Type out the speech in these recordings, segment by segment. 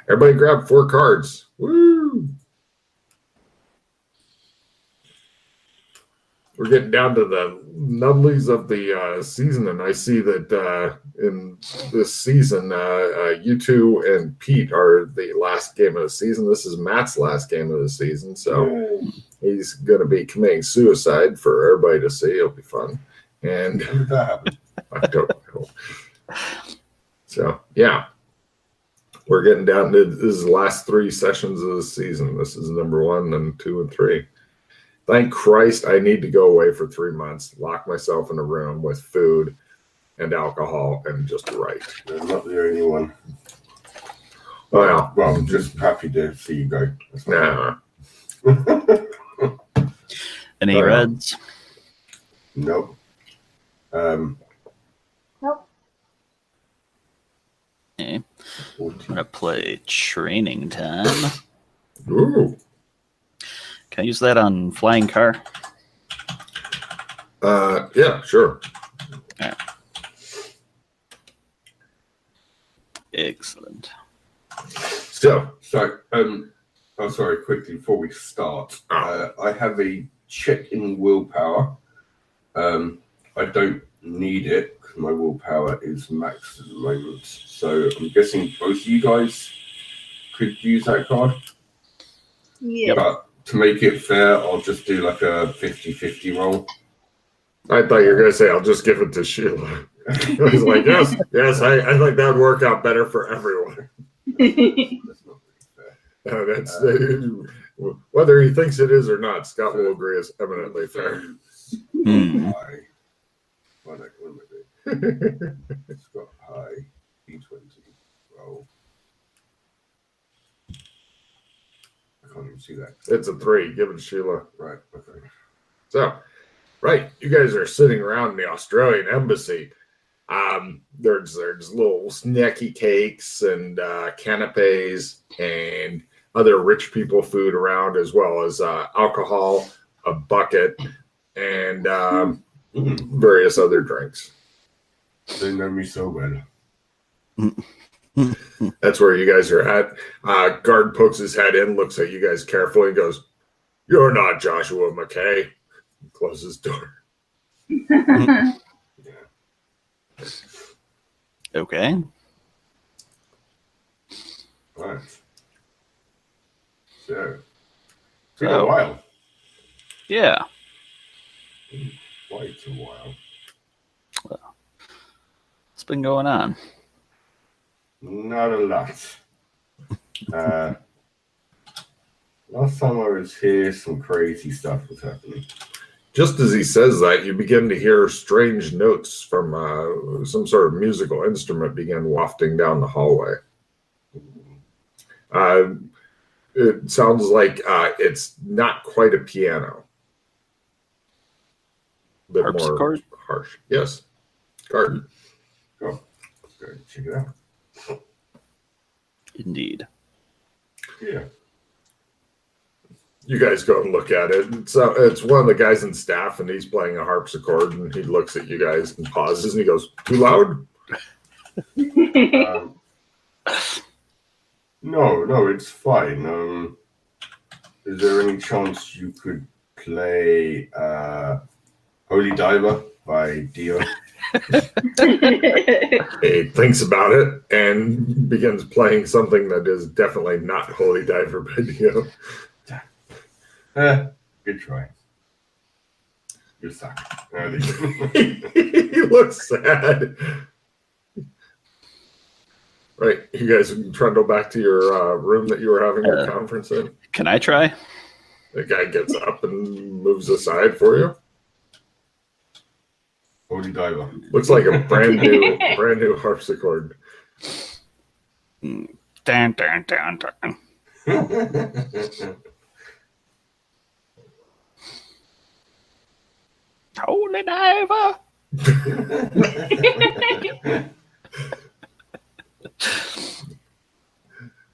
Everybody grab 4 cards. Woo! We're getting down to the nubblies of the season, and I see that in this season, you two and Pete are the last game of the season. This is Matt's last game of the season, so he's going to be committing suicide for everybody to see. It'll be fun. And When did that happen? I don't know. So, yeah. We're getting down to this is the last 3 sessions of the season. This is number 1, and 2, and 3. Thank Christ I need to go away for 3 months, lock myself in a room with food and alcohol and just write. You're not the only one. Well, I'm just happy to see you go. Nah. Any reds? Nope. Nope. Okay. I'm going to play Training Time. Ooh. Can I use that on Flying Car? Yeah, sure. Yeah. Excellent. So, oh, sorry, quickly before we start. I have a check in willpower. I don't need it because my willpower is maxed at the moment. So I'm guessing both of you guys could use that card. Yeah. But to make it fair, I'll just do like a 50-50 roll. I thought you were going to say, I'll just give it to Sheila. I was like, yes, I think that would work out better for everyone. That's not really fair. Whether he thinks it is or not, Scott will agree is eminently fair. High. What am I doing? Scott high. D20 roll. I can't even see that. It's a 3. Give it to Sheila. Right, okay. So, right, you guys are sitting around the Australian embassy. There's little snacky cakes and canapes and other rich people food around, as well as alcohol, a bucket, and various other drinks. They know me so well. That's where you guys are at. Guard pokes his head in, looks at you guys carefully, and goes, "You're not Joshua McKay." Closes door. Okay. Right. So, it's been a while. Yeah. Quite a while. What's been going on? Not a lot. Last time I was here, some crazy stuff was happening. Just as he says that, you begin to hear strange notes from some sort of musical instrument begin wafting down the hallway. It sounds like it's not quite a piano. A bit more harsh. Yes. Garden. Go. Go check it out. Indeed. Yeah. You guys go and look at it. It's one of the guys in staff, and he's playing a harpsichord, and he looks at you guys and pauses, and he goes, "Too loud?" No, it's fine. Is there any chance you could play Holy Diver by Dio? He thinks about it and begins playing something that is definitely not Holy Diver by Dio. Good try. You suck. He looks sad. Right, you guys trundle back to your room that you were having your conference in. Can I try? The guy gets up and moves aside for you. Holy Diver. Looks like a brand new harpsichord. Dun, dun, dun, dun. Holy Diver.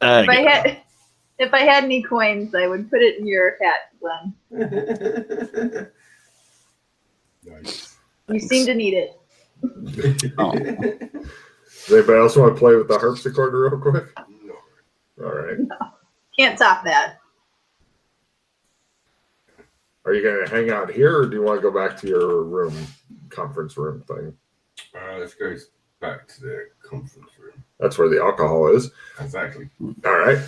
If I had any coins, I would put it in your hat, Glenn. Nice. You seem to need it. Oh. Does anybody else want to play with the harpsichord real quick? All right. Can't top that. Are you going to hang out here, or do you want to go back to your room, conference room thing? Let's go back to the conference room. That's where the alcohol is. Exactly. All right.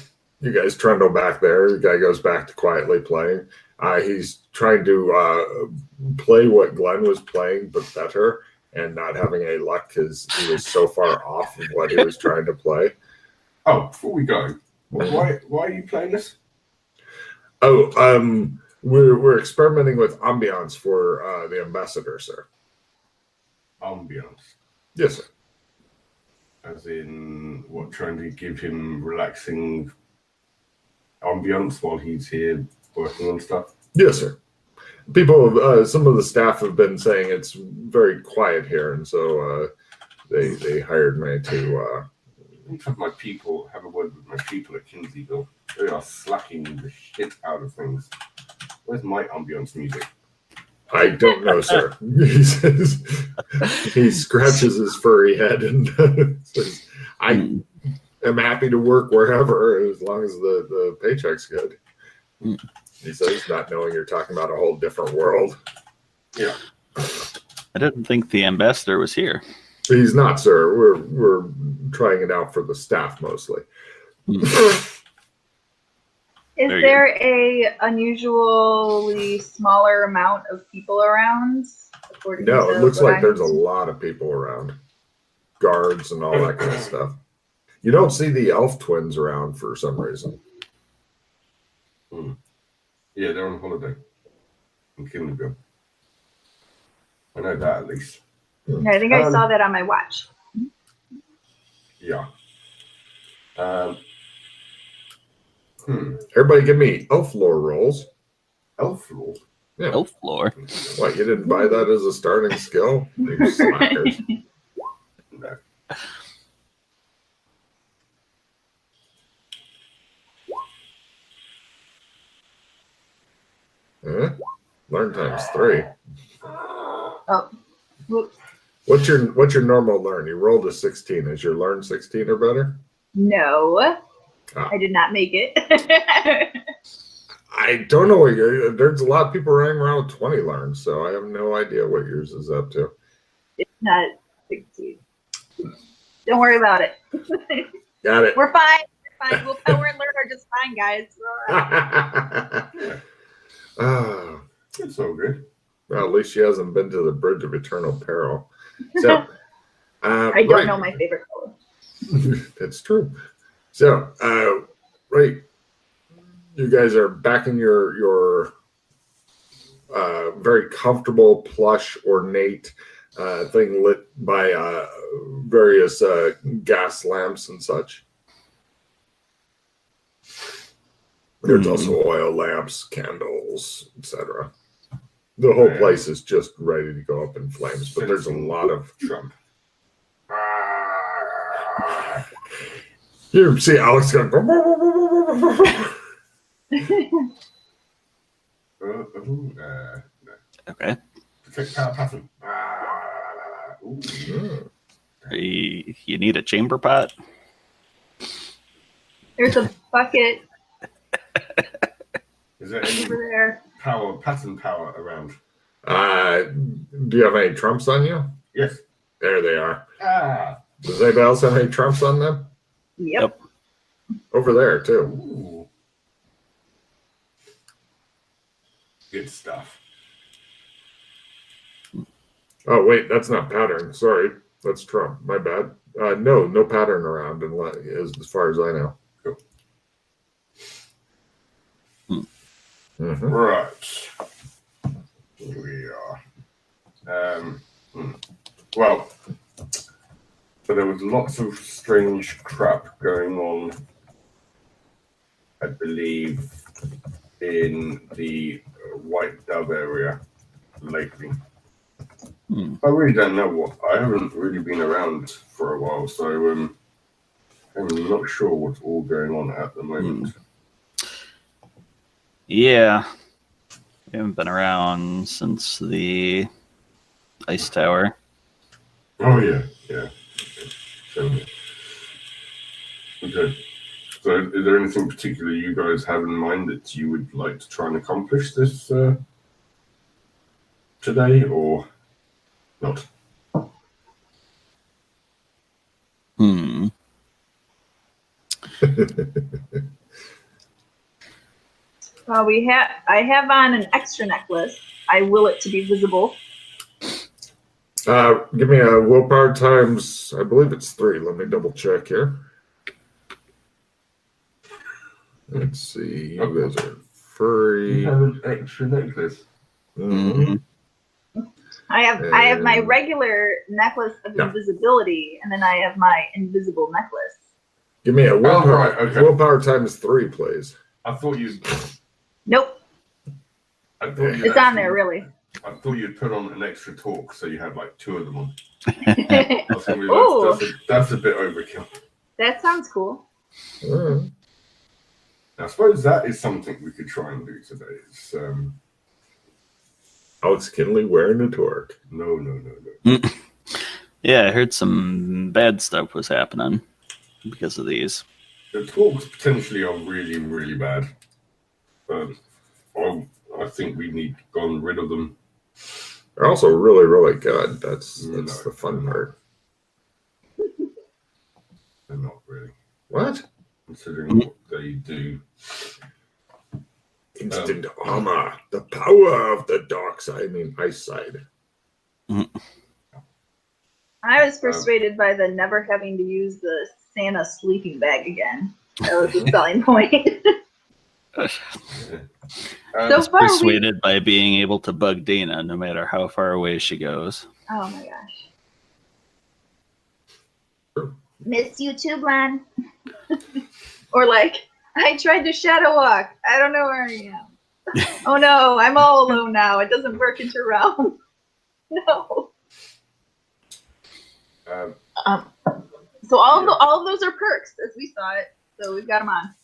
You guys trundle back there. The guy goes back to quietly playing. He's trying to play what Glenn was playing, but better, and not having any luck because he was so far off of what he was trying to play. Oh, before we go, why are you playing this? Oh, we're experimenting with ambiance for the ambassador, sir. Ambiance. Yes, sir. As in, what, trying to give him relaxing ambiance while he's here working on stuff? Yes, sir. People, some of the staff have been saying it's very quiet here, and so they hired me to. Have my people have a word with my people at Kinseyville. They are slacking the shit out of things. Where's my ambience music? I don't know, sir. He says, he scratches his furry head and says, I am happy to work wherever as long as the paycheck's good. He says, not knowing you're talking about a whole different world. Yeah. I didn't think the ambassador was here. He's not, sir. We're trying it out for the staff mostly. Is there a unusually smaller amount of people around? No, it looks like there's a lot of people around. Guards and all that kind of stuff. You don't see the elf twins around for some reason. Yeah, they're on holiday in Kindergarten. I know that at least. I think I saw that on my watch. Yeah. Everybody give me elf lore rolls. Elf lore? Yeah. Elf lore. What, you didn't buy that as a starting skill? You slackers. No. Learn times 3. Oh, whoops. What's your normal learn? You rolled a 16. Is your learn 16 or better? No, I did not make it. I don't know. There's a lot of people running around with 20 learns, so I have no idea what yours is up to. It's not 16. Don't worry about it. Got it. We're fine. We're fine. Willpower and learn are just fine, guys. We're all right. Oh, It's all good. well, at least she hasn't been to the Bridge of Eternal Peril. So, I don't know my favorite color. That's true. So, right, you guys are back in your very comfortable, plush, ornate thing lit by various gas lamps and such. There's also oil lamps, candles, etc. The whole place is just ready to go up in flames, but there's a lot of Trump. You see Alex going. No. Okay. Protect power pattern. You need a chamber pot? There's a bucket Is there any over there. pattern power around? Do you have any trumps on you? Yes. There they are. Does Ah. anybody else have any trumps on them? Yep. Over there, too. Ooh. Good stuff. Oh, wait, that's not pattern. Sorry. That's trump. My bad. No pattern around, as far as I know. Cool. Mm-hmm. Right. Here we are. Well, so there was lots of strange crap going on, I believe, in the White Dove area lately. I really don't know what. I haven't really been around for a while, so I'm not sure what's all going on at the moment. Yeah. We haven't been around since the Ice Tower. Oh, yeah. So, okay. So, is there anything particular you guys have in mind that you would like to try and accomplish this today, or not? Well, I have on an extra necklace. I will it to be visible. Give me a willpower times, I believe it's 3. Let me double check here. Let's see. You guys are free. You have an extra necklace. Mm-hmm. I have my regular necklace of invisibility, and then I have my invisible necklace. Give me a willpower. Right, okay. Willpower times 3, please. I thought you. Nope. It's on there, really. I thought you'd put on an extra talk, so you had like 2 of them on. Ooh. That's a bit overkill. That sounds cool. I suppose that is something we could try and do today. It's, Alex Kinley wearing a torque. No. Yeah, I heard some bad stuff was happening because of these. The talks potentially are really, really bad. I think we need to go rid of them. They're also really, really good. That's the fun part. They're not really. What? Considering what they do. Instant armor. The power of the dark side. I mean, ice side. I was persuaded by the never having to use the Santa sleeping bag again. That was the selling point. I was persuaded by being able to bug Dana no matter how far away she goes. Oh my gosh. Miss you too, Blan. Or like, I tried to shadow walk. I don't know where I am. Oh no, I'm all alone now. It doesn't work into realm. No. So all of those are perks as we saw it. So we've got them on.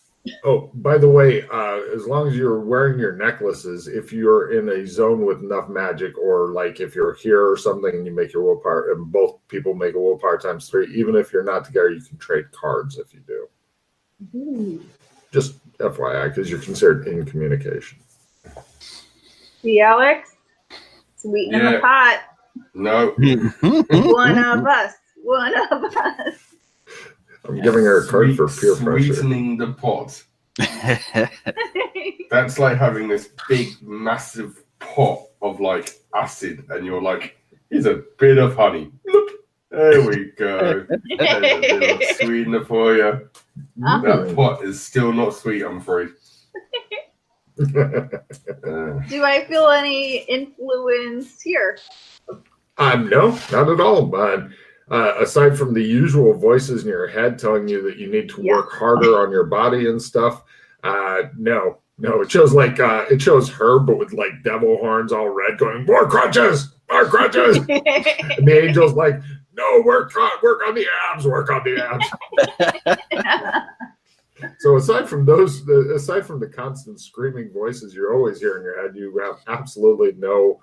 Oh, by the way, as long as you're wearing your necklaces, if you're in a zone with enough magic, or like if you're here or something and you make your willpower, and both people make a willpower times 3, even if you're not together, you can trade cards if you do. Ooh. Just FYI, because you're considered in communication. See, Alex? Sweeten in the pot. No. One of us. One of us. I'm giving her a card for peer pressure. Sweetening the pot. That's like having this big, massive pot of like acid, and you're like, here's a bit of honey. Look, there we go. There's a little sweetener for you. That pot is still not sweet, I'm afraid. Do I feel any influence here? No, not at all, bud. Aside from the usual voices in your head telling you that you need to work harder on your body and stuff, no. It shows it shows her, but with like devil horns all red, going more crunches. And the angel's like, no, work on the abs, work on the abs. So aside from the constant screaming voices you're always hearing in your head, you have absolutely no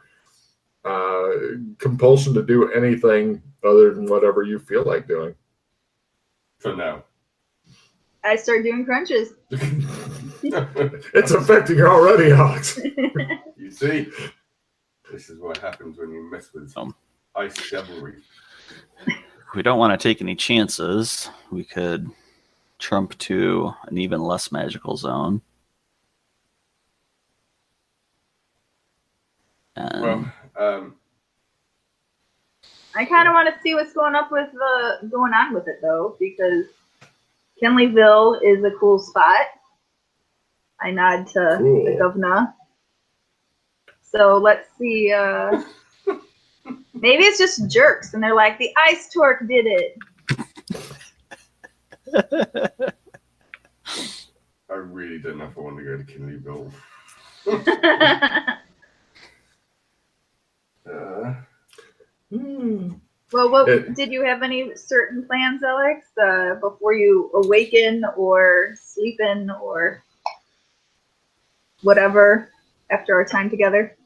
compulsion to do anything other than whatever you feel like doing. For now. I start doing crunches. It's affecting her already, Alex. You see? This is what happens when you mess with ice devilry. We don't want to take any chances. We could trump to an even less magical zone. And I kind of want to see what's going on with it though, because Kenleyville is a cool spot. I nod to the governor. So let's see. Maybe it's just jerks, and they're like, the ice torque did it. I really don't know if I want to go to Kenleyville. Well, did you have any certain plans, Alex, before you awaken or sleep in or whatever after our time together?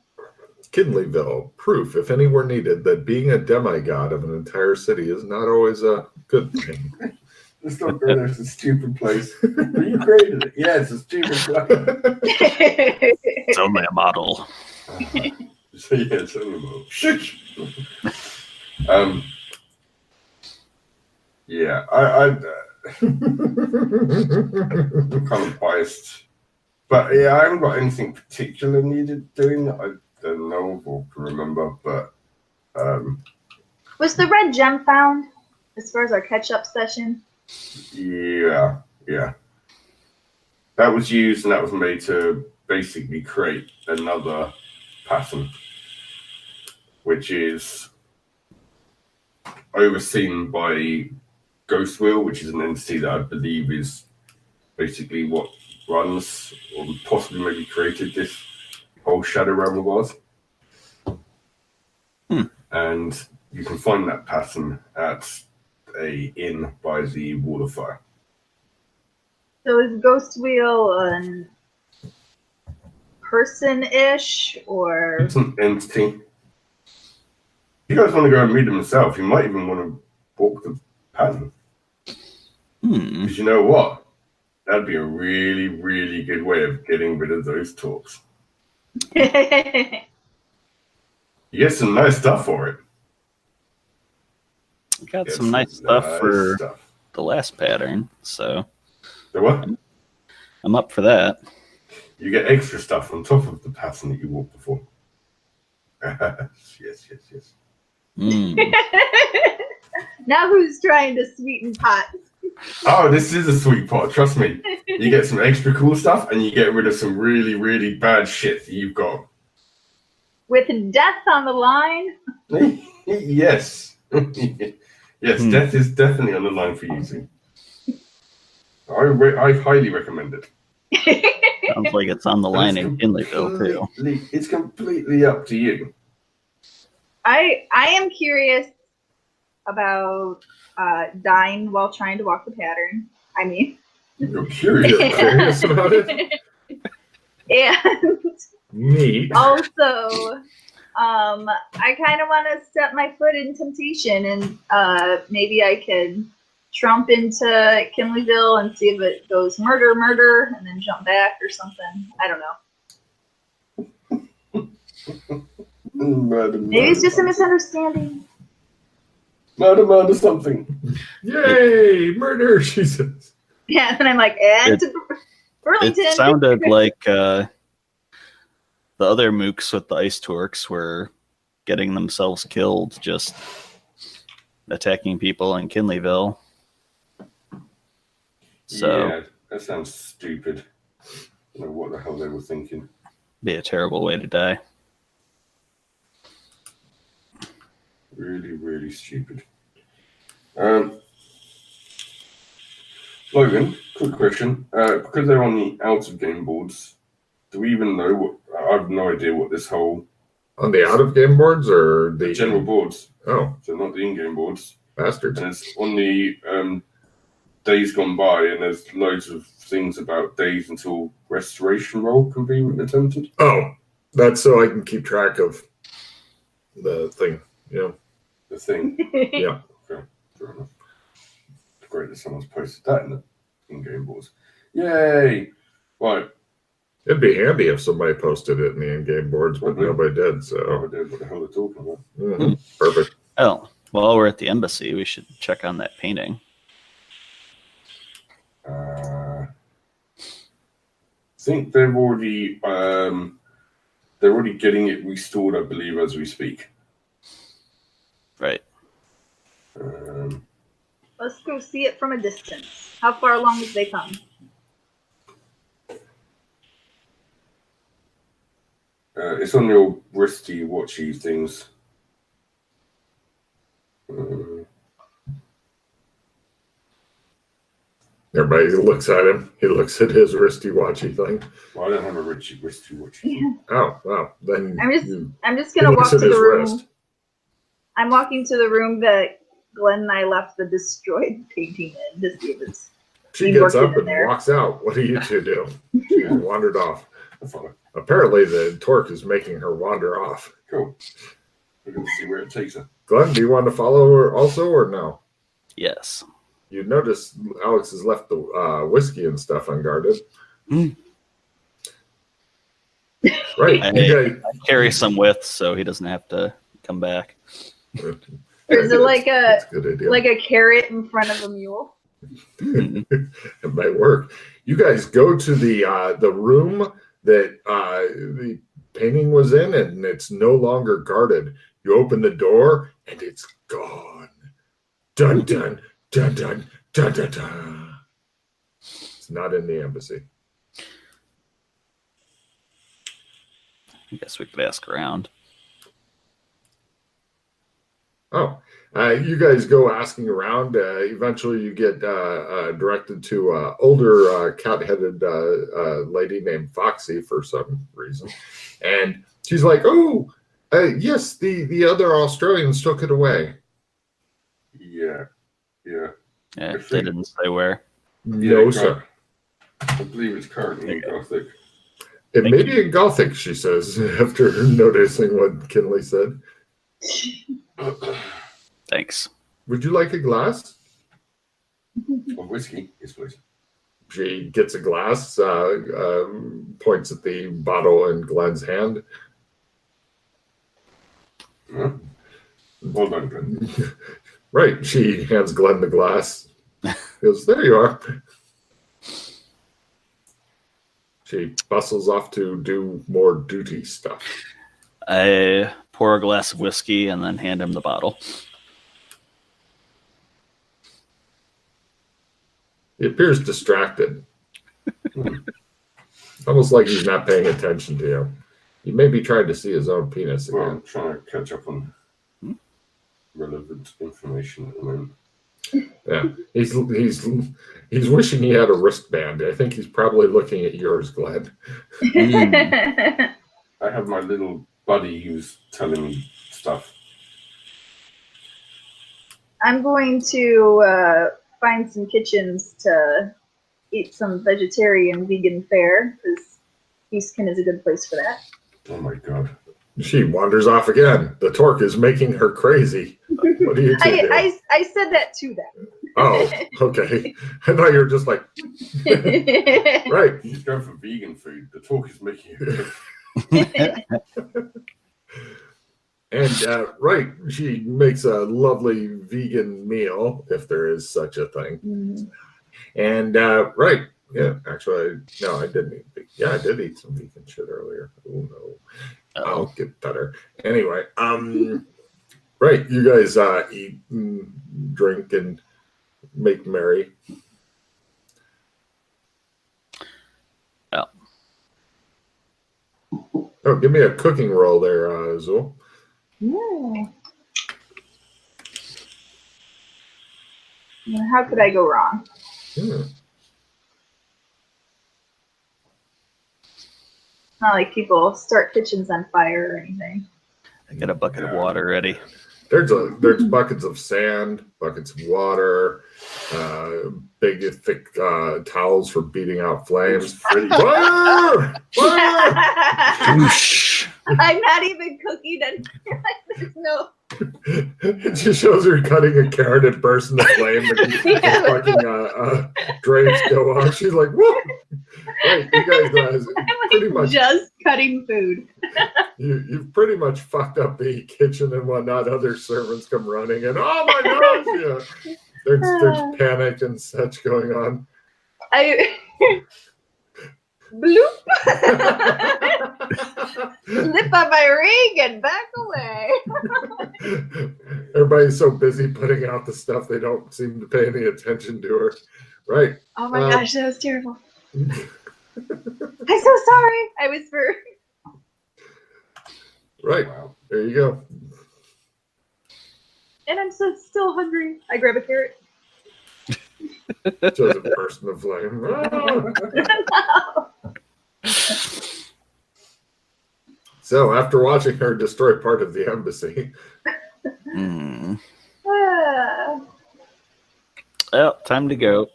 Kinleyville, proof, if any were needed, that being a demigod of an entire city is not always a good thing. Let's not go there. It's a stupid place. But you created it. Yeah, it's a stupid place. It's only a model. So yeah, it's only a model. Shush. Yeah, I'm kind of biased. But yeah, I haven't got anything particular needed doing. I don't know or can remember, but Was the red gem found as far as our catch-up session? yeah. That was used and that was made to basically create another pattern, which is overseen by Ghost Wheel, which is an entity that I believe is basically what runs or possibly maybe created this whole shadow realm of ours. And you can find that pattern at a inn by the Wall of Fire. So is Ghost Wheel a person-ish or? It's an entity. If you guys want to go and read them yourself, you might even want to walk the pattern. Because you know what? That'd be a really, really good way of getting rid of those talks. You get some nice stuff for it. Got some nice stuff for the last pattern, so. The what? I'm up for that. You get extra stuff on top of the pattern that you walked before. Yes. Now who's trying to sweeten pot? Oh, this is a sweet pot. Trust me. You get some extra cool stuff and you get rid of some really, really bad shit that you've got. With death on the line? Yes. Yes, death is definitely on the line for using. I highly recommend it. Sounds like it's on the line in Kinleyville, too. It's completely up to you. I am curious about dying while trying to walk the pattern. I mean, you're curious. You're curious about it? And neat. Also, I kind of want to step my foot in temptation, and maybe I could trump into Kinleyville and see if it goes murder, and then jump back or something. I don't know. Maybe it's just a misunderstanding. Murder something. Yay, murder, she says. Yeah, and I'm like, to Burlington. It sounded like the other mooks with the ice torques were getting themselves killed, just attacking people in Kinleyville. So yeah, that sounds stupid. I don't know what the hell they were thinking. Be a terrible way to die. Really, really stupid. Logan, quick question. Because they're on the out of game boards, do we even know what? I have no idea what this whole. On the out of game boards or the general boards? Oh. So not the in game boards. Bastards. And it's on the days gone by, and there's loads of things about days until restoration roll can be attempted. Oh, that's so I can keep track of the thing. Yeah. The thing. Yeah. Okay. Fair enough. It's great that someone's posted that in the in-game boards. Yay! Right. It'd be handy if somebody posted it in the in-game boards, but nobody did. So nobody did. What the hell are they talking about? Mm-hmm. Perfect. Oh, while we're at the embassy, we should check on that painting. I think they're already getting it restored, I believe, as we speak. Right. Let's go see it from a distance. How far along have they come? It's on your wristy, watchy things. Everybody looks at him. He looks at his wristy, watchy thing. Well, I don't have a wristy, watchy. Yeah. Oh, wow. Then I'm just gonna walk to the room. Wrist. I'm walking to the room that Glenn and I left the destroyed painting in to see if it's. She gets up and walks out. What do you two do? She wandered off. Apparently, the torque is making her wander off. Cool. We're going to see where it takes her. Glenn, do you want to follow her also, or no? Yes. You notice Alex has left the whiskey and stuff unguarded. Right. I carry some with, so he doesn't have to come back. Or is it like a carrot in front of a mule? It might work. You guys go to the room that the painting was in, and it's no longer guarded. You open the door, and it's gone. Dun dun dun dun dun dun dun. It's not in the embassy. I guess we could ask around. Oh, you guys go asking around. Eventually, you get directed to an older cat-headed lady named Foxy for some reason. And she's like, oh, yes, the other Australians took it away. Yeah. Yeah, they didn't say where. No, sir. I believe it's currently in Gothic. It may be in Gothic, she says, after noticing what Kinley said. Thanks. Would you like a glass? Of whiskey? Yes, please. She gets a glass, points at the bottle in Glenn's hand. Huh? Well done, Glenn. Right. She hands Glenn the glass. He goes, there you are. She bustles off to do more duty stuff. I pour a glass of whiskey and then hand him the bottle. He appears distracted. Almost like he's not paying attention to you. He may be trying to see his own penis again. Well, I'm trying to catch up on relevant information at the moment. Yeah, he's wishing he had a wristband. I think he's probably looking at yours, Glenn. I have my little buddy who's telling me stuff. I'm going to find some kitchens to eat some vegetarian vegan fare, because Eastkin is a good place for that. Oh my god. She wanders off again. The torque is making her crazy. What do you do? I said that to them. Oh, okay. I thought you were just like, right. He's going for vegan food. The talk is making it. And right, she makes a lovely vegan meal, if there is such a thing. Mm-hmm. And right, yeah, actually, no, I didn't eat. Yeah, I did eat some vegan shit earlier. Oh no. I'll get better. Anyway, right, you guys eat, drink, and make merry. Yeah. Oh, give me a cooking roll there, Zul. Yeah. How could I go wrong? It's not like people start kitchens on fire or anything. I got a bucket of water ready. There's buckets of sand, buckets of water, big thick towels for beating out flames. Fire! Fire! I'm not even cooking and there's no. It just shows her cutting a carrot and bursting the flame. And fucking drapes go off. She's like, whoa! Right, you guys pretty much just cutting food. You've pretty much fucked up the kitchen and whatnot. Other servants come running and oh my gosh, yeah. There's panic and such going on. Bloop! Slip on my ring and back away. Everybody's so busy putting out the stuff they don't seem to pay any attention to her. Right. Oh my gosh, that was terrible. I'm so sorry. I whisper. Right. Wow. There you go. And I'm still hungry. I grab a carrot. Just a burst in the flame. So, after watching her destroy part of the embassy. Well, time to go.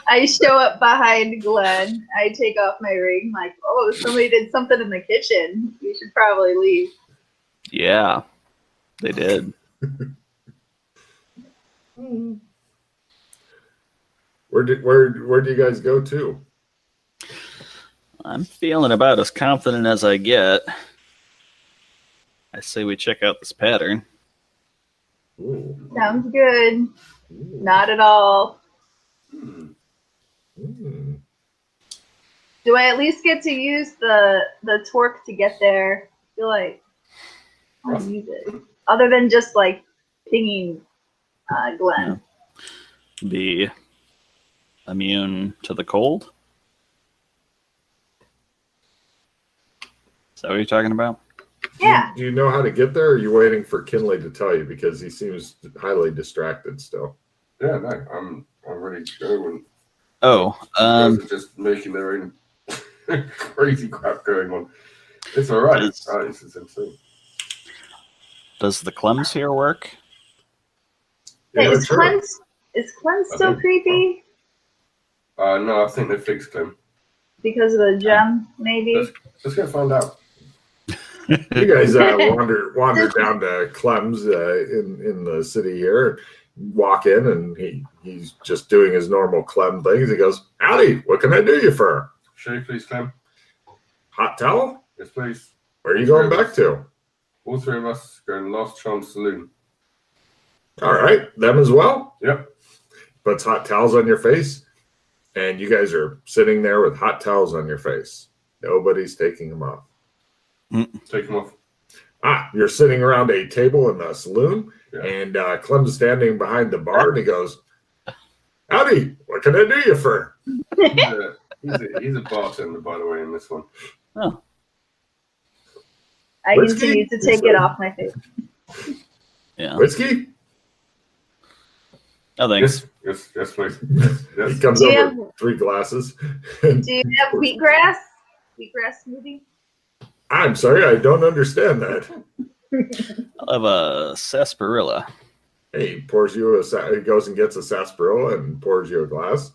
I show up behind Glenn. I take off my ring. Like, oh, somebody did something in the kitchen. We should probably leave. Yeah, they did. Where do you guys go to? I'm feeling about as confident as I get. I say we check out this pattern. Ooh. Sounds good. Ooh. Not at all. Mm. Do I at least get to use the torque to get there? I feel like I want to use it. Other than just like pinging Glenn. Yeah. Be immune to the cold? Is that what you're talking about? Yeah. Do you know how to get there, or are you waiting for Kinley to tell you, because he seems highly distracted still? Yeah, no, I'm ready to go. And Oh, guys are just making their own crazy crap going on. It's all right. This is insane. Does the Clems here work? Yeah, is sure. Clem still creepy? No, I think they fixed Clem. Because of the gem, maybe? Let's go find out. You guys wander down to Clem's in the city here, walk in, and he's just doing his normal Clem things. He goes, "Howdy, what can I do you for? Show, please, Clem. Hot towel? Yes, please. Where are you going back to?" All three of us going to Last Chance Saloon. All right, them as well? Yep. Puts hot towels on your face, and you guys are sitting there with hot towels on your face. Nobody's taking them off. Take them off. You're sitting around a table in the saloon, Yeah. and Clem's standing behind the bar, and he goes, "Howdy, what can I do you for?" He's a bartender, by the way, in this one. Oh. I continue to take it off my face. Yeah. Whiskey? Oh, thanks. Yes, please. Yes. He comes over with 3 glasses. Do you have wheatgrass? Wheatgrass smoothie? I'm sorry, I don't understand that. I'll have a sarsaparilla. Hey, he goes and gets a sarsaparilla and pours you a glass.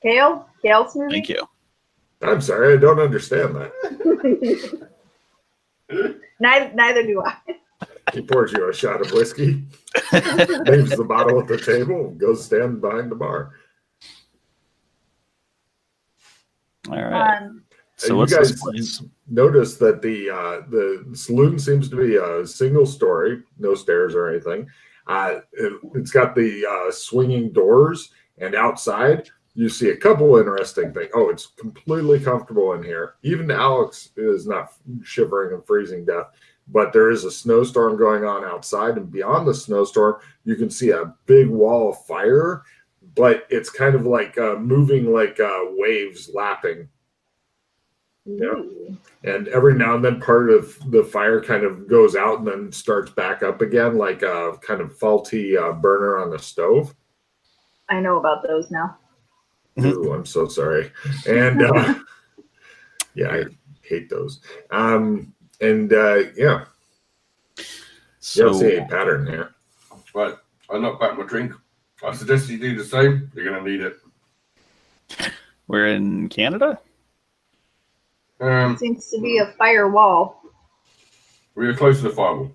Kale? Kale smoothie? Thank you. I'm sorry, I don't understand that. Neither do I. He pours you a shot of whiskey, leaves the bottle at the table, and goes stand behind the bar. All right. So you what's guys this place? notice that the saloon seems to be a single story, no stairs or anything. It's got the swinging doors, and outside you see a couple interesting things. Oh, it's completely comfortable in here. Even Alex is not shivering and freezing to death. But there is a snowstorm going on outside, and beyond the snowstorm, you can see a big wall of fire, but it's kind of like moving like waves lapping. Yeah. And every now and then part of the fire kind of goes out and then starts back up again, like a kind of faulty burner on the stove. I know about those now. Ooh, I'm so sorry. And yeah, I hate those. Yeah. So, You don't see a pattern here. Right. I knocked back my drink. I suggest you do the same. You're going to need it. we're in Canada? It seems to be a firewall We were close to the firewall.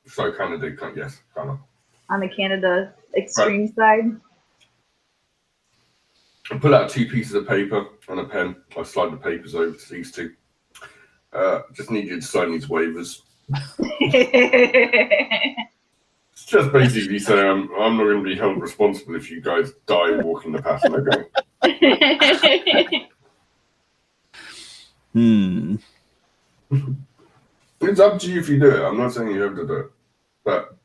So Canada, yes, kind of. on the Canada extreme side. I pull out 2 pieces of paper and a pen. I slide the papers over to these 2. Just need you to sign these waivers. It's just basically saying I'm not going to be held responsible if you guys die walking the pattern. Okay. It's up to you if you do it. I'm not saying you have to do it, but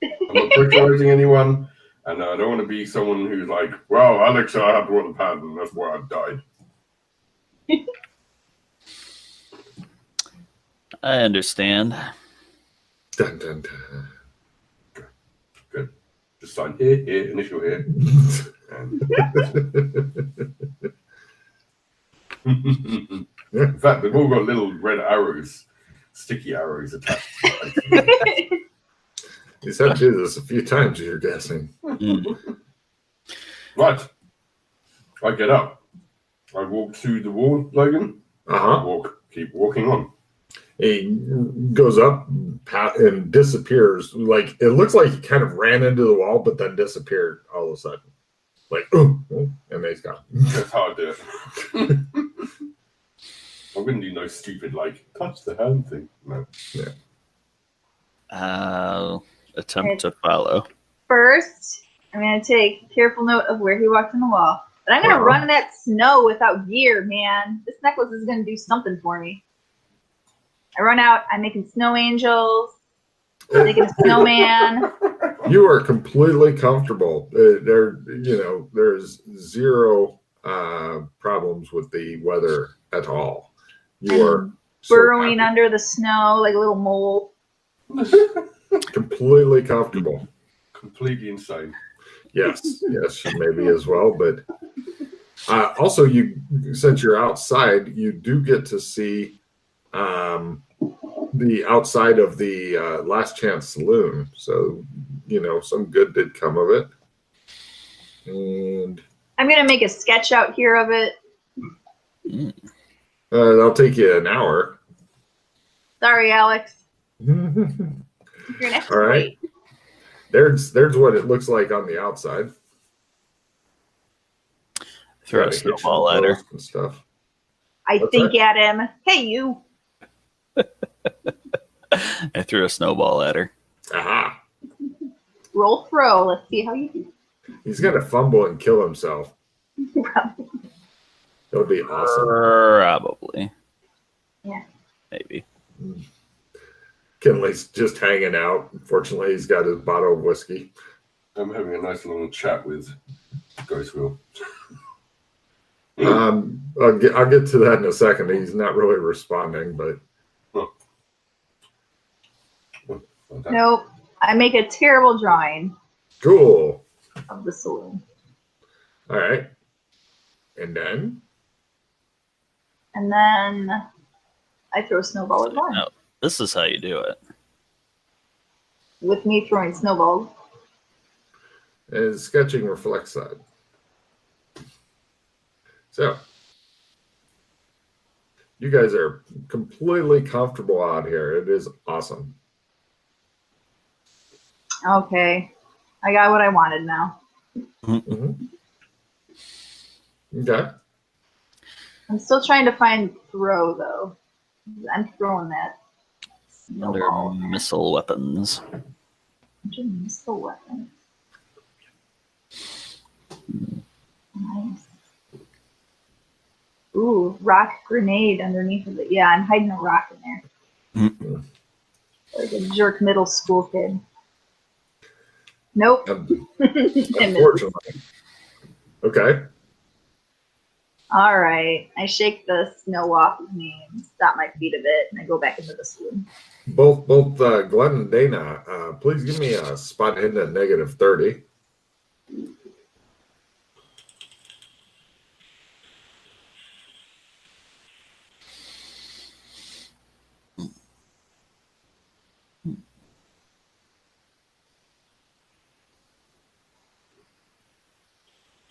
I'm not pressurizing anyone, and I don't want to be someone who's like, "Well, Alex, I had to walk the pattern. That's why I died." I understand. Dun, dun, dun. Good. Just sign here, initial here. In fact, they've all got little red arrows, sticky arrows attached. He's had to do this a few times, you're guessing. Right. I get up. I walk to the wall, Logan. I keep walking on. He goes up and disappears. Like it looks like he kind of ran into the wall, but then disappeared all of a sudden. Like, ooh, and then he's gone. That's how I do it. I wouldn't do no stupid like touch the hand thing. No. Yeah. Attempt to follow. First, I'm going to take careful note of where he walked in the wall. But I'm going to run in that snow without gear, man. This necklace is going to do something for me. I run out. I'm making snow angels. I'm making a snowman. You are completely comfortable. There's zero problems with the weather at all. You are burrowing under the snow like a little mole. Completely comfortable. Completely insane. Yes, maybe as well. But also, since you're outside, you do get to see the outside of the Last Chance Saloon. So, some good did come of it. And I'm going to make a sketch out here of it. That'll take you an hour. Sorry, Alex. All right. Wait. There's what it looks like on the outside. Throw a snowball at her and stuff. I think at him. Hey, you. I threw a snowball at her. Aha. Roll throw. Let's see how you do. He's going to fumble and kill himself. Probably. That would be awesome. Probably. Yeah. Maybe. Kinley's just hanging out. Fortunately, he's got his bottle of whiskey. I'm having a nice long chat with Ghost Will. I'll get to that in a second. He's not really responding, but Nope. I make a terrible drawing. Cool. Of the saloon. All right. And then I throw a snowball at Glenn. No, this is how you do it. With me throwing snowballs. And sketching reflects that. So, you guys are completely comfortable out here. It is awesome. Okay. I got what I wanted now. Mm-hmm. Okay. I'm still trying to find throw, though. I'm throwing that Under snowball. missile weapons. Under missile weapons. Nice. Ooh, rock grenade underneath of it. Yeah, I'm hiding a rock in there. Mm-hmm. Like a jerk middle school kid. Nope. Unfortunately. Okay. All right. I shake the snow off of me and stop my feet a bit, and I go back into the saloon. Both Glenn and Dana, please give me a spot hidden at -30.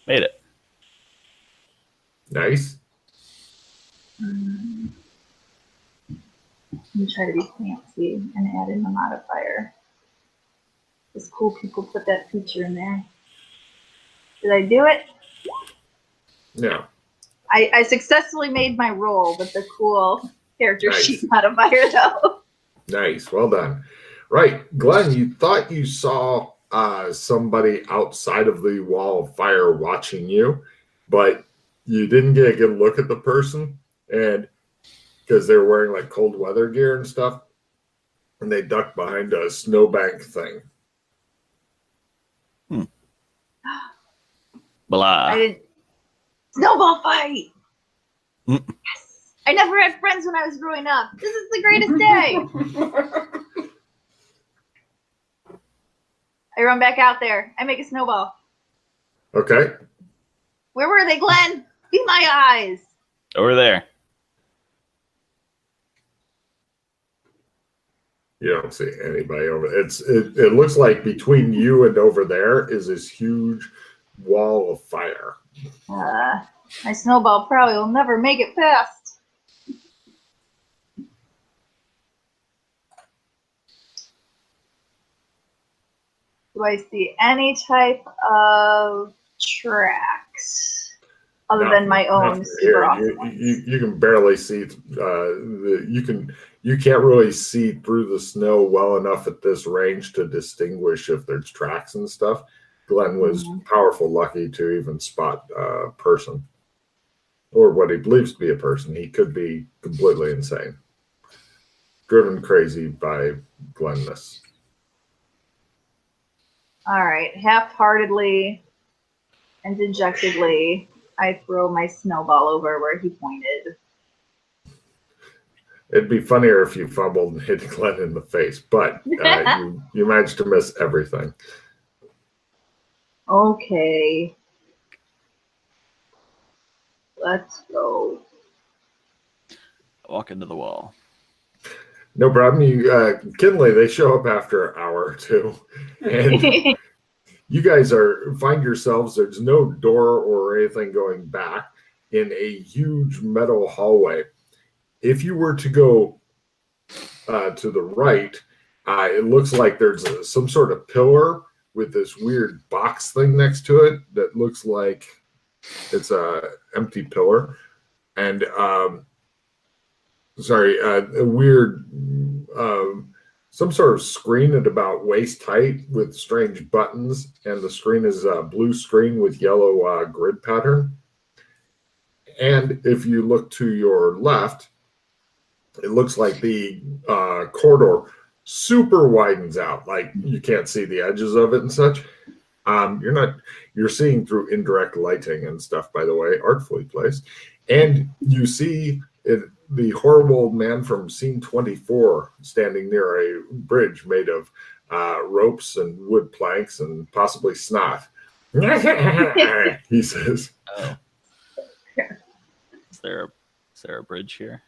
Made it. Nice. I'm gonna try to be fancy and add in the modifier. It's cool people put that feature in there. Did I do it? Yeah. I successfully made my roll with the cool character sheet modifier, though. Nice. Well done. Right. Glenn, you thought you saw somebody outside of the wall of fire watching you, but you didn't get a good look at the person, and because they're wearing like cold weather gear and stuff, and they ducked behind a snowbank thing. Blah. I didn't. Snowball fight! Yes! I never had friends when I was growing up. This is the greatest day! I run back out there. I make a snowball. Okay. Where were they, Glenn? Be my eyes. Over there. You don't see anybody over there. It looks like between you and over there is this huge wall of fire. My snowball probably will never make it past. Do I see any type of tracks other than my own super awesome ones? You can barely see. You can't really see through the snow well enough at this range to distinguish if there's tracks and stuff. Glenn was powerful lucky to even spot a person, or what he believes to be a person. He could be completely insane, driven crazy by Glenness. All right, half-heartedly and dejectedly, I throw my snowball over where he pointed. It'd be funnier if you fumbled and hit Glenn in the face, but you managed to miss everything. Okay. Let's go. Walk into the wall. No problem. Kinley, they show up after an hour or two, and you guys find yourselves. There's no door or anything going back in a huge metal hallway. If you were to go to the right, it looks like there's some sort of pillar with this weird box thing next to it that looks like it's a empty pillar, and a weird some sort of screen at about waist height with strange buttons, and the screen is a blue screen with yellow grid pattern. And if you look to your left, it looks like the corridor super widens out, like you can't see the edges of it and such. You're seeing through indirect lighting and stuff, by the way, artfully placed. And you see the horrible old man from scene 24 standing near a bridge made of ropes and wood planks and possibly snot. He says. Oh. Is there a bridge here?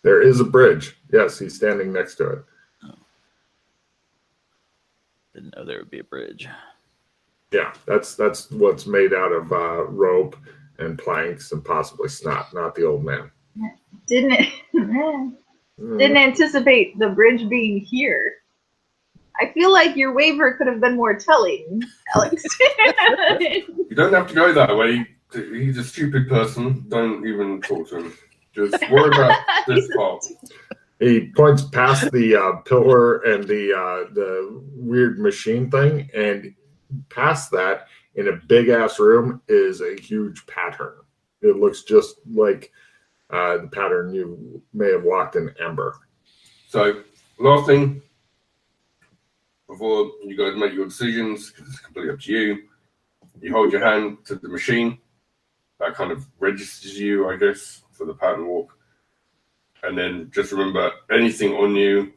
There is a bridge. Yes, he's standing next to it. Oh. Didn't know there would be a bridge. Yeah, that's what's made out of rope and planks and possibly snot, not the old man. Didn't anticipate the bridge being here. I feel like your waiver could have been more telling, Alex. You don't have to go that way. He's a stupid person. Don't even talk to him. Just worry about this part. He points past the pillar and the weird machine thing, and past that, in a big ass room, is a huge pattern. It looks just like the pattern you may have walked in Amber. So, last thing before you guys make your decisions, because it's completely up to you. You hold your hand to the machine. That kind of registers you, I guess, for the pattern walk. And then just remember, anything on you,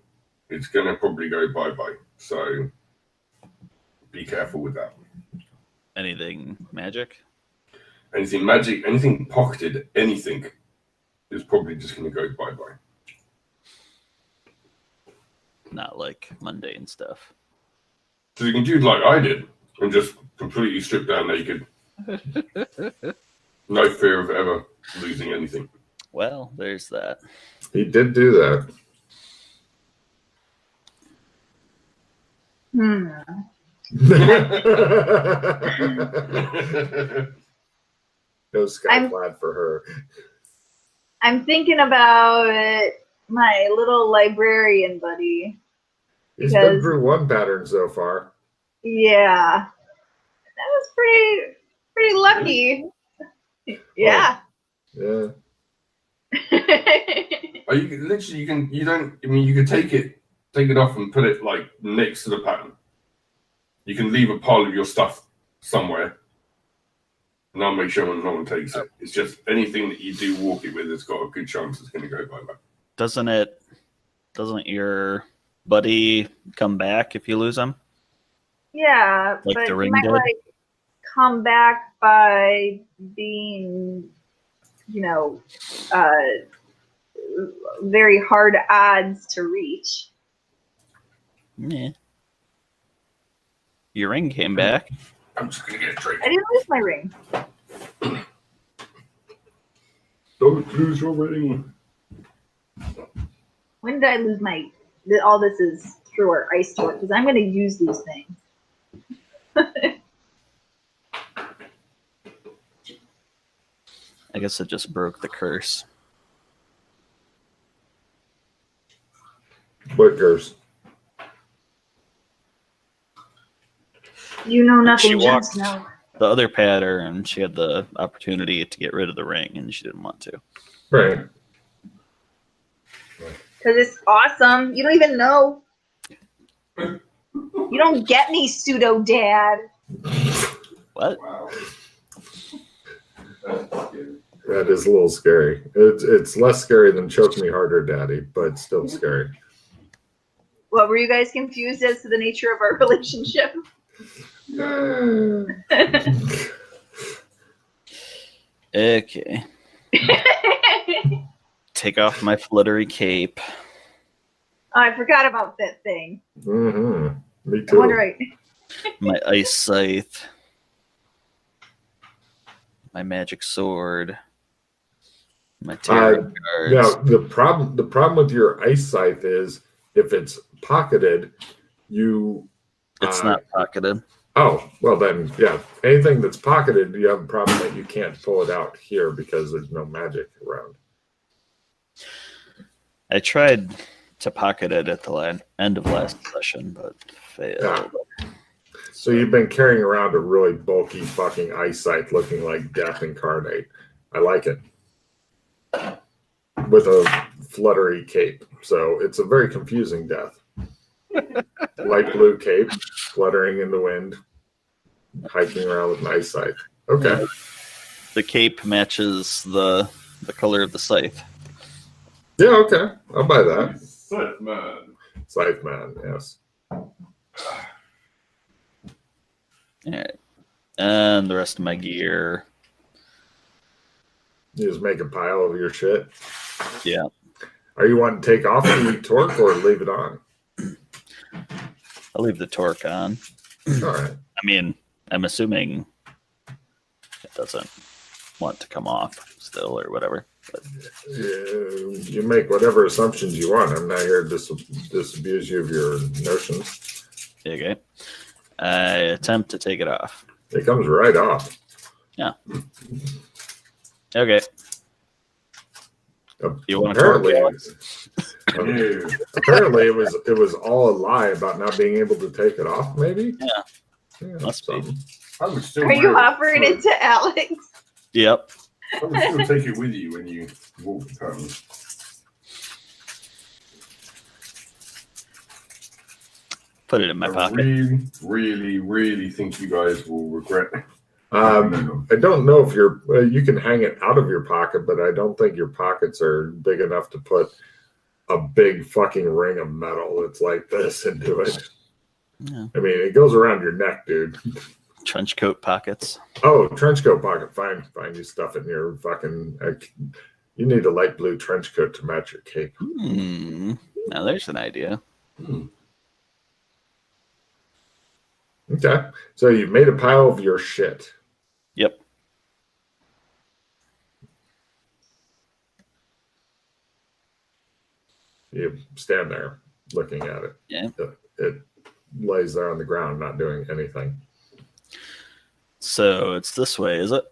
it's going to probably go bye-bye. So be careful with that. Anything magic? Anything magic, anything pocketed, anything is probably just going to go bye-bye. Not like mundane stuff. So you can do like I did and just completely strip down naked. No fear of ever losing anything. Well, there's that. He did do that. No skyflad for her. I'm thinking about my little librarian buddy. He's been through one pattern so far. Yeah. That was pretty lucky. Yeah. Yeah. You can take it off and put it like next to the pattern. You can leave a pile of your stuff somewhere. And I'll make sure no one takes it. It's just anything that you do walk it with, it's got a good chance it's going to go bye-bye. Doesn't your buddy come back if you lose him? Yeah, like but the ring he might did? come back by being, very hard odds to reach. Yeah. Your ring came back. I'm just going to get a drink. I didn't lose my ring. Don't lose your ring. When did I lose all this is through our ice store, because I'm going to use these things. I guess it just broke the curse. What curse? You know She nothing, walked Jon Snow. the other pattern. She had the opportunity to get rid of the ring, and she didn't want to. Right. Because it's awesome. You don't even know. You don't get me, pseudo dad. What? Wow. That is a little scary. It's less scary than Choke Me Harder, Daddy, but still scary. What, were you guys confused as to the nature of our relationship? Okay. Take off my fluttery cape. Oh, I forgot about that thing. Mm-hmm. Me I too. wonder. My ice scythe. My magic sword. My tarot cards. Now the problem with your ice scythe is if it's pocketed, you. It's not pocketed. Oh, well then, yeah. Anything that's pocketed, you have a problem that you can't pull it out here because there's no magic around. I tried to pocket it at the end of last session, but failed. Yeah. So you've been carrying around a really bulky fucking ice scythe looking like death incarnate. I like it. With a fluttery cape. So it's a very confusing death. Light blue cape, fluttering in the wind, hiking around with an ice scythe. Okay. Yeah. The cape matches the color of the scythe. Yeah, okay. I'll buy that. Scythe man. Scythe man, yes. All right. And the rest of my gear. You just make a pile of your shit. Yeah. Are you wanting to take off the torque or leave it on? I'll leave the torque on. All right. I mean, I'm assuming it doesn't want to come off still or whatever. But You make whatever assumptions you want. I'm not here to disabuse you of your notions. okay. I attempt to take it off. It comes right off. Yeah. Okay. You want to Apparently, torque apparently it was all a lie about not being able to take it off. Maybe. Yeah. Must be. I would still Are you wear it. offering it to Alex? Yep. I would still take it with you when you walk home. Put it in my I pocket. really think you guys will regret. I don't know if you can hang it out of your pocket, but I don't think your pockets are big enough to put a big fucking ring of metal that's like this into it. Yeah. I mean, it goes around your neck, dude. Trench coat pockets. Oh, trench coat pocket. Fine. You stuff it in your fucking. You need a light blue trench coat to match your cape. Now there's an idea. Okay. So you've made a pile of your shit. Yep. You stand there looking at it. Yeah. It lays there on the ground, not doing anything. So it's this way, is it?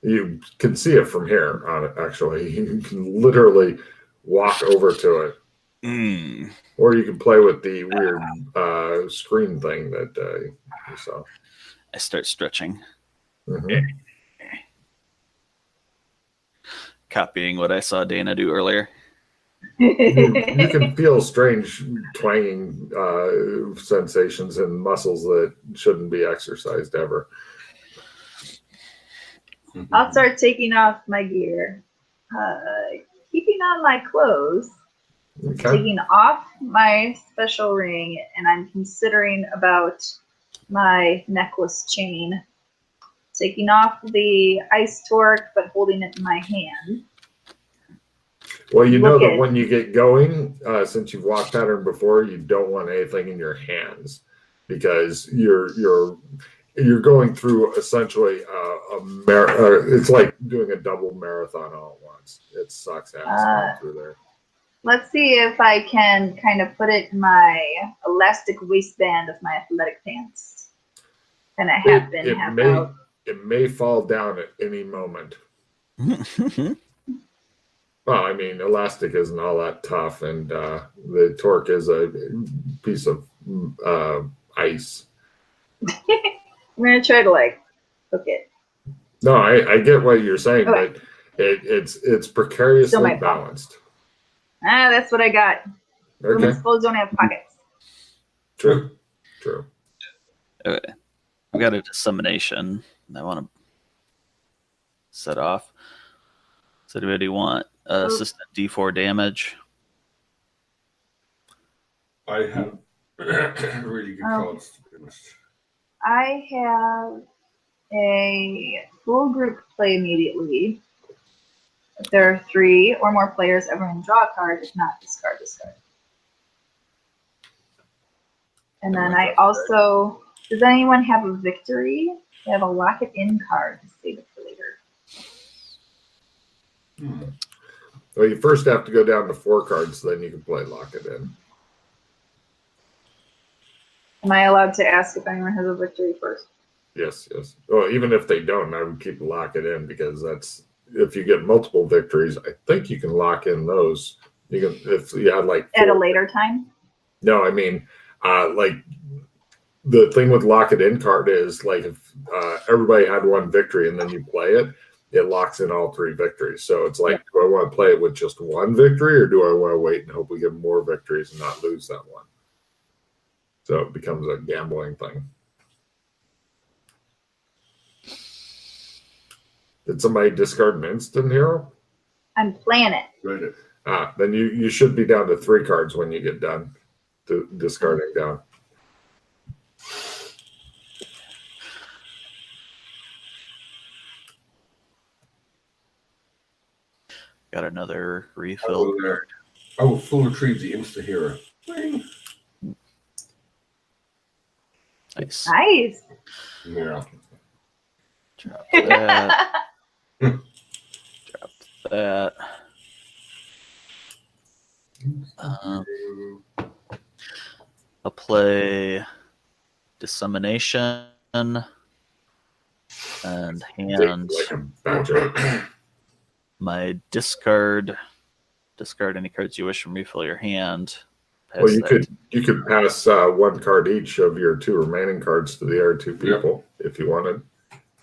You can see it from here on it, actually. You can literally walk over to it. Or you can play with the weird screen thing that you saw. I start stretching. Mm-hmm. Copying what I saw Dana do earlier. You can feel strange twanging sensations in muscles that shouldn't be exercised ever. I'll start taking off my gear. Keeping on my clothes. Okay. Taking off my special ring, and I'm considering about my necklace chain. Taking off the ice torque, but holding it in my hand. Well, you know that when you get going, since you've walked pattern before, you don't want anything in your hands because you're going through essentially it's like doing a double marathon all at once. It sucks ass going through there. Let's see if I can kind of put it in my elastic waistband of my athletic pants. And I have been half out. It may fall down at any moment. Well, I mean, elastic isn't all that tough, and the torque is a piece of ice. I'm gonna try to hook it. No, I get what you're saying, okay. But it's precariously balanced. That's what I got. Okay. Women's clothes don't have pockets. True. Okay. I've got a dissemination I want to set off. So do you want assistant D4 damage? I have really good cards, to be honest. I have a full group play immediately. If there are 3 or more players, everyone draw a card. If not, discard. And then I also... Does anyone have a victory? I have a lock it in card to save it for later. Well, you first have to go down to 4 cards, then you can play lock it in. Am I allowed to ask if anyone has a victory first? Yes. Well, even if they don't, I would keep lock it in, because that's, if you get multiple victories, I think you can lock in those. You can, if you had at a later time. No, I mean, the thing with lock it in card is if everybody had 1 victory and then you play it, it locks in all 3 victories. So it's do I want to play it with just 1 victory, or do I want to wait and hope we get more victories and not lose that one? So it becomes a gambling thing. Did somebody discard an instant hero? I'm playing it. Right. Then you should be down to 3 cards when you get done to discarding down. Got another refill card. Full retrieve the insta hero. Nice. Yeah. Drop that. Drop that. I'll play dissemination and hand my discard any cards you wish and refill your hand. Well, you could pass 1 card each of your 2 remaining cards to the other 2 people if you wanted.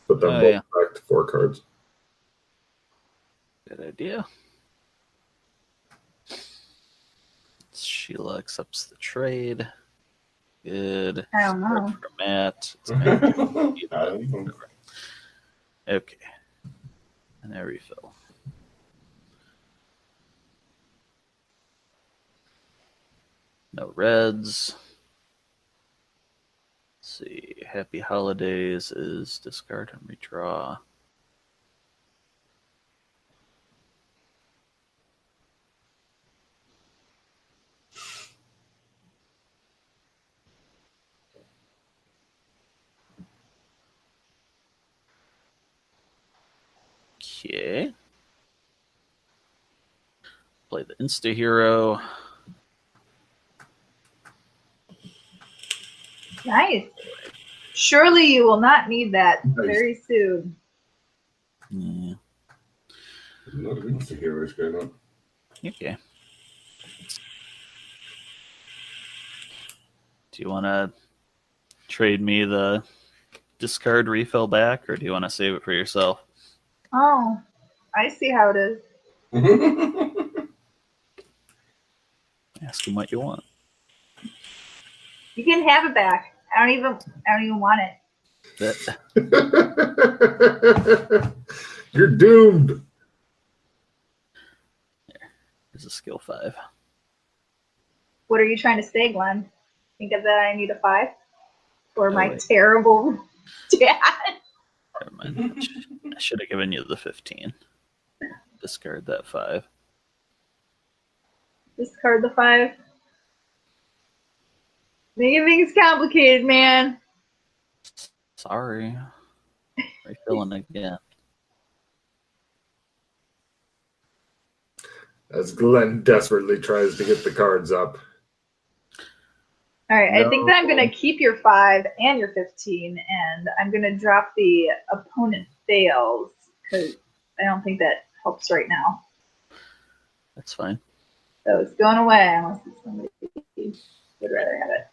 Put them both back to 4 cards. Good idea. Sheila accepts the trade. Good. I don't know. For Matt. Okay. And I refill. No reds. Let's see. Happy Holidays is discard and redraw. Okay. Play the Insta Hero. Nice. Surely you will not need that very soon. Yeah. A lot of Insta heroes going on. Okay. Do you want to trade me the discard refill back, or do you want to save it for yourself? Oh, I see how it is. Ask him what you want. You can have it back. I don't even want it. You're doomed. Here's a skill 5. What are you trying to say, Glenn? Think of that I need a 5? Or my terrible dad? Never mind. I should have given you the 15. Discard that 5. Discard the 5. Making things complicated, man. Sorry. Refilling again. As Glenn desperately tries to get the cards up. All right, No. I think that I'm going to keep your 5 and your 15, and I'm going to drop the opponent fails because I don't think that helps right now. That's fine. So it's going away unless somebody would rather have it.